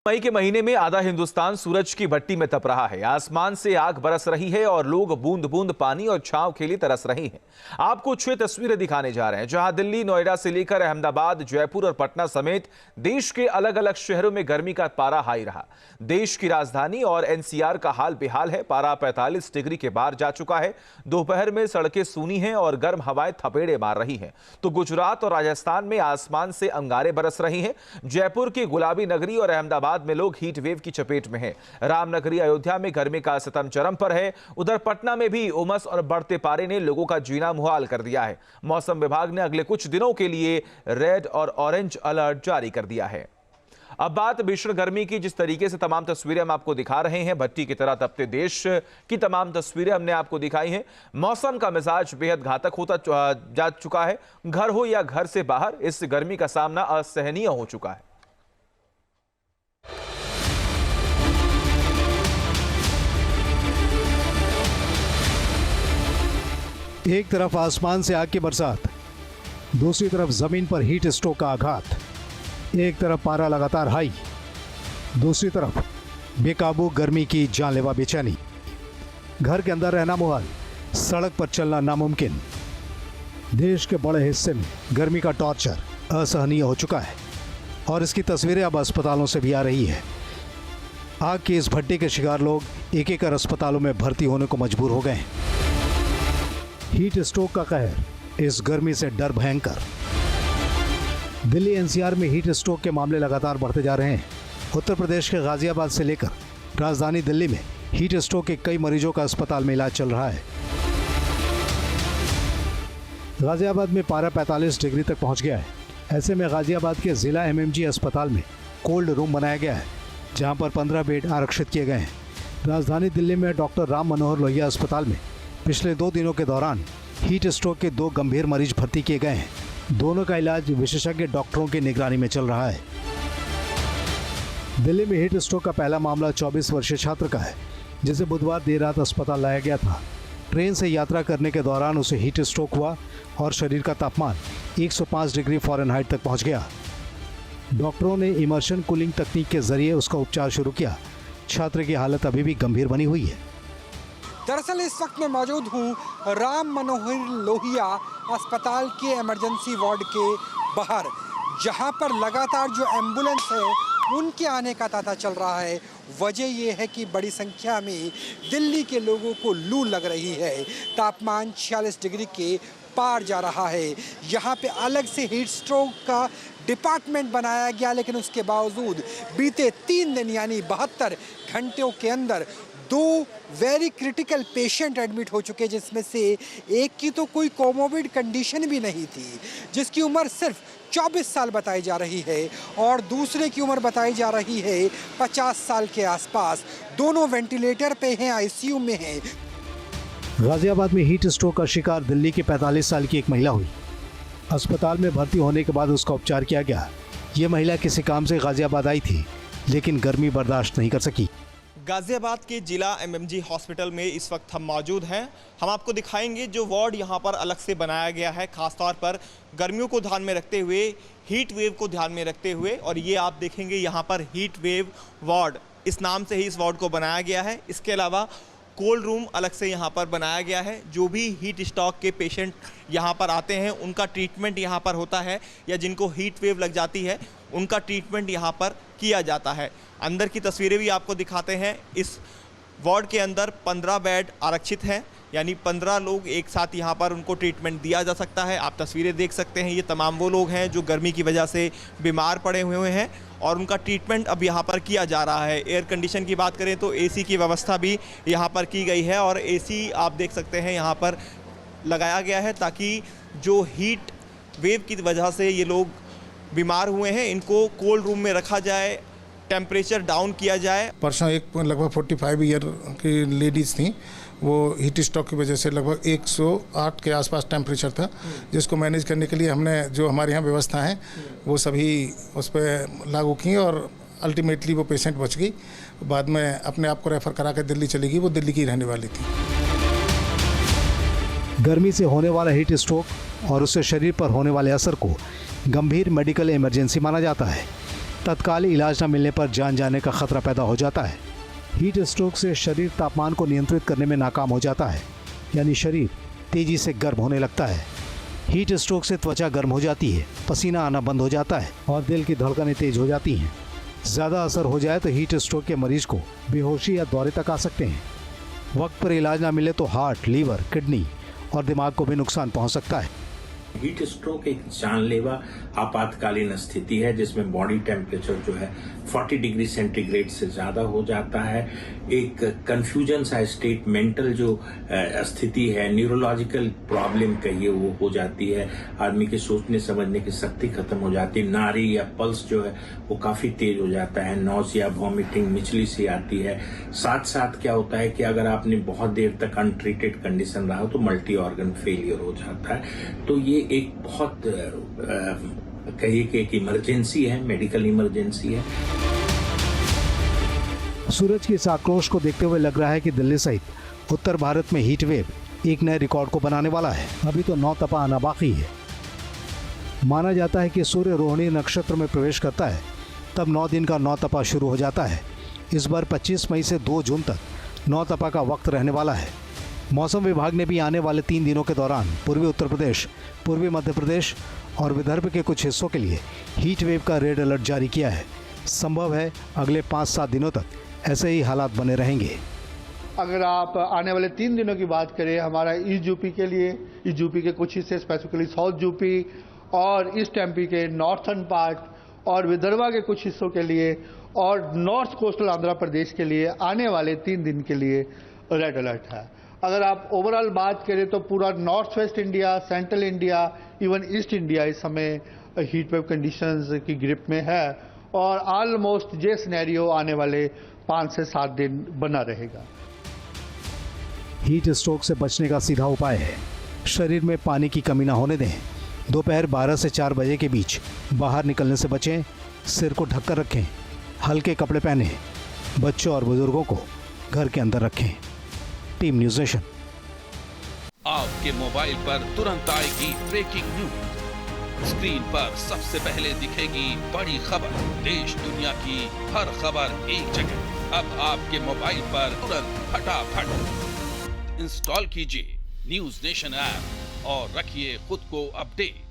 मई के महीने में आधा हिंदुस्तान सूरज की भट्टी में तप रहा है। आसमान से आग बरस रही है और लोग बूंद बूंद पानी और छांव के लिए तरस रहे हैं। आपको 6 तस्वीरें दिखाने जा रहे हैं, जहां दिल्ली, नोएडा से लेकर अहमदाबाद, जयपुर और पटना समेत देश के अलग अलग शहरों में गर्मी का पारा हाई रहा। देश की राजधानी और एनसीआर का हाल बेहाल है। पारा 45 डिग्री के पार जा चुका है। दोपहर में सड़कें सूनी हैं और गर्म हवाएं थपेड़े मार रही हैं। तो गुजरात और राजस्थान में आसमान से अंगारे बरस रही हैं। जयपुर की गुलाबी नगरी और अहमदाबाद में लोग हीट वेव की चपेट में हैं। रामनगरी अयोध्या में गर्मी का सितम चरम पर है। उधर पटना में भी उमस और बढ़ते पारे ने लोगों का जीना मुहाल कर दिया है। मौसम विभाग ने अगले कुछ दिनों के लिए रेड और ऑरेंज अलर्ट जारी कर दिया है। अब बात भीषण गर्मी की, जिस तरीके से तमाम तस्वीरें हम आपको दिखा रहे हैं, भट्टी की तरह तपते देश की तमाम तस्वीरें हमने आपको दिखाई हैं। मौसम का मिजाज बेहद घातक होता जा चुका है। घर हो या घर से बाहर, इस गर्मी का सामना असहनीय हो चुका है। एक तरफ आसमान से आग की बरसात, दूसरी तरफ जमीन पर हीट स्ट्रोक का आघात। एक तरफ पारा लगातार हाई, दूसरी तरफ बेकाबू गर्मी की जानलेवा बेचैनी। घर के अंदर रहना मुहाल, सड़क पर चलना नामुमकिन। देश के बड़े हिस्से में गर्मी का टॉर्चर असहनीय हो चुका है और इसकी तस्वीरें अब अस्पतालों से भी आ रही है। आग की इस भट्टी के शिकार लोग एक एक कर अस्पतालों में भर्ती होने को मजबूर हो गए हैं। हीट स्ट्रोक का कहर, इस गर्मी से डर भयंकर। दिल्ली एनसीआर में हीट स्ट्रोक के मामले लगातार बढ़ते जा रहे हैं। उत्तर प्रदेश के गाजियाबाद से लेकर राजधानी दिल्ली में हीट स्ट्रोक के कई मरीजों का अस्पताल में इलाज चल रहा है। गाजियाबाद में पारा 45 डिग्री तक पहुंच गया है। ऐसे में गाजियाबाद के जिला एमएमजी अस्पताल में कोल्ड रूम बनाया गया है, जहां पर 15 बेड आरक्षित किए गए हैं। राजधानी दिल्ली में डॉक्टर राम मनोहर लोहिया अस्पताल में पिछले 2 दिनों के दौरान हीट स्ट्रोक के 2 गंभीर मरीज भर्ती किए गए हैं। दोनों का इलाज विशेषज्ञ डॉक्टरों की निगरानी में चल रहा है। दिल्ली में हीट स्ट्रोक का पहला मामला 24 वर्षीय छात्र का है, जिसे बुधवार देर रात अस्पताल लाया गया था। ट्रेन से यात्रा करने के दौरान उसे हीट स्ट्रोक हुआ और शरीर का तापमान 105 डिग्री फ़ारेनहाइट तक पहुंच गया। डॉक्टरों ने इमर्शन कूलिंग तकनीक के जरिए उसका उपचार शुरू किया। छात्र की हालत अभी भी गंभीर बनी हुई है। दरअसल इस वक्त मैं मौजूद हूँ राम मनोहर लोहिया अस्पताल के इमरजेंसी वार्ड के बाहर, जहाँ पर लगातार जो एम्बुलेंस है उनके आने का तांता चल रहा है। वजह ये है कि बड़ी संख्या में दिल्ली के लोगों को लू लग रही है। तापमान 46 डिग्री के पार जा रहा है। यहाँ पे अलग से हीट स्ट्रोक का डिपार्टमेंट बनाया गया, लेकिन उसके बावजूद बीते 3 दिन यानी 72 घंटों के अंदर 2 वेरी क्रिटिकल पेशेंट एडमिट हो चुके, जिसमें से एक की तो कोई कोमोबिड कंडीशन भी नहीं थी, जिसकी उम्र सिर्फ 24 साल बताई जा रही है, और दूसरे की उम्र बताई जा रही है 50 साल के आसपास। दोनों वेंटिलेटर पे हैं, आईसीयू में हैं। गाजियाबाद में हीट स्ट्रोक का शिकार दिल्ली की 45 साल की एक महिला हुई। अस्पताल में भर्ती होने के बाद उसका उपचार किया गया। ये महिला किसी काम से गाजियाबाद आई थी, लेकिन गर्मी बर्दाश्त नहीं कर सकी। गाज़ियाबाद के जिला एमएमजी हॉस्पिटल में इस वक्त हम मौजूद हैं। हम आपको दिखाएंगे जो वार्ड यहाँ पर अलग से बनाया गया है, ख़ासतौर पर गर्मियों को ध्यान में रखते हुए, हीट वेव को ध्यान में रखते हुए। और ये आप देखेंगे यहाँ पर हीट वेव वार्ड, इस नाम से ही इस वार्ड को बनाया गया है। इसके अलावा कोल्ड रूम अलग से यहाँ पर बनाया गया है। जो भी हीट स्ट्रोक के पेशेंट यहाँ पर आते हैं उनका ट्रीटमेंट यहाँ पर होता है, या जिनको हीट वेव लग जाती है उनका ट्रीटमेंट यहाँ पर किया जाता है। अंदर की तस्वीरें भी आपको दिखाते हैं। इस वार्ड के अंदर 15 बेड आरक्षित हैं, यानी 15 लोग एक साथ यहाँ पर उनको ट्रीटमेंट दिया जा सकता है। आप तस्वीरें देख सकते हैं, ये तमाम वो लोग हैं जो गर्मी की वजह से बीमार पड़े हुए हैं और उनका ट्रीटमेंट अब यहाँ पर किया जा रहा है। एयर कंडीशन की बात करें तो एसी की व्यवस्था भी यहाँ पर की गई है, और एसी आप देख सकते हैं यहाँ पर लगाया गया है, ताकि जो हीट वेव की वजह से ये लोग बीमार हुए हैं इनको कोल्ड रूम में रखा जाए, टेम्परेचर डाउन किया जाए। परसों एक लगभग 45 ईयर की लेडीज़ थी, वो हीट स्ट्रोक की वजह से लगभग 108 के आसपास टेम्परेचर था, जिसको मैनेज करने के लिए हमने जो हमारे यहाँ व्यवस्था है वो सभी उस पर लागू की, और अल्टीमेटली वो पेशेंट बच गई। बाद में अपने आप को रेफ़र करा कर दिल्ली चली गई। वो दिल्ली की रहने वाली थी। गर्मी से होने वाला हीट स्ट्रोक और उससे शरीर पर होने वाले असर को गंभीर मेडिकल इमरजेंसी माना जाता है। तत्काल इलाज न मिलने पर जान जाने का खतरा पैदा हो जाता है। हीट स्ट्रोक से शरीर तापमान को नियंत्रित करने में नाकाम हो जाता है, यानी शरीर तेजी से गर्म होने लगता है। हीट स्ट्रोक से त्वचा गर्म हो जाती है, पसीना आना बंद हो जाता है और दिल की धड़कनें तेज हो जाती हैं। ज़्यादा असर हो जाए तो हीट स्ट्रोक के मरीज को बेहोशी या दौरे तक आ सकते हैं। वक्त पर इलाज ना मिले तो हार्ट, लीवर, किडनी और दिमाग को भी नुकसान पहुंच सकता है। हीट स्ट्रोक एक जानलेवा आपातकालीन स्थिति है जिसमें बॉडी टेम्परेचर जो है 40 डिग्री सेंटीग्रेड से ज्यादा हो जाता है। एक कंफ्यूजन सा स्टेट, मेंटल जो स्थिति है, न्यूरोलॉजिकल प्रॉब्लम कहिए वो हो जाती है। आदमी के सोचने समझने की शक्ति खत्म हो जाती है। नाड़ी या पल्स जो है वो काफी तेज हो जाता है। नौसिया, वॉमिटिंग, मिचली सी आती है। साथ साथ क्या होता है कि अगर आपने बहुत देर तक अनट्रीटेड कंडीशन रहा हो तो मल्टी ऑर्गन फेलियर हो जाता है। तो ये एक बहुत कहिए कि एक इमरजेंसी है, मेडिकल इमरजेंसी है। सूरज के इस आक्रोश को देखते हुए लग रहा है कि दिल्ली सहित उत्तर भारत में हीट वेव एक नए रिकॉर्ड को बनाने वाला है। अभी तो 9 तपा आना बाकी है। माना जाता है कि सूर्य रोहिणी नक्षत्र में प्रवेश करता है तब 9 दिन का 9 तपा शुरू हो जाता है। इस बार 25 मई से 2 जून तक 9 तपा का वक्त रहने वाला है। मौसम विभाग ने भी आने वाले 3 दिनों के दौरान पूर्वी उत्तर प्रदेश, पूर्वी मध्य प्रदेश और विदर्भ के कुछ हिस्सों के लिए हीट वेव का रेड अलर्ट जारी किया है। संभव है अगले 5-7 दिनों तक ऐसे ही हालात बने रहेंगे। अगर आप आने वाले 3 दिनों की बात करें, हमारा ईस्ट यूपी के लिए, ईस्ट यूपी के कुछ हिस्से स्पेसिफिकली साउथ यूपी और ईस्ट एमपी के नॉर्थर्न पार्ट और विदर्भा के कुछ हिस्सों के लिए और नॉर्थ कोस्टल आंध्र प्रदेश के लिए आने वाले 3 दिन के लिए रेड अलर्ट है। अगर आप ओवरऑल बात करें तो पूरा north west India, central India, even east India इस समय हीट वेव कंडीशंस की ग्रिप में है और ऑलमोस्ट ये सिनेरियो आने वाले 5 से 7 दिन बना रहेगा। हीट स्ट्रोक से बचने का सीधा उपाय है शरीर में पानी की कमी ना होने दें। दोपहर 12 से 4 बजे के बीच बाहर निकलने से बचें। सिर को ढककर रखें। हल्के कपड़े पहनें। बच्चों और बुजुर्गों को घर के अंदर रखें। Team news nation. आपके मोबाइल पर तुरंत आएगी ब्रेकिंग न्यूज। स्क्रीन पर सबसे पहले दिखेगी बड़ी खबर। देश दुनिया की हर खबर एक जगह। अब आपके मोबाइल पर तुरंत फटाफट इंस्टॉल कीजिए न्यूज़ नेशन ऐप और रखिए खुद को अपडेट।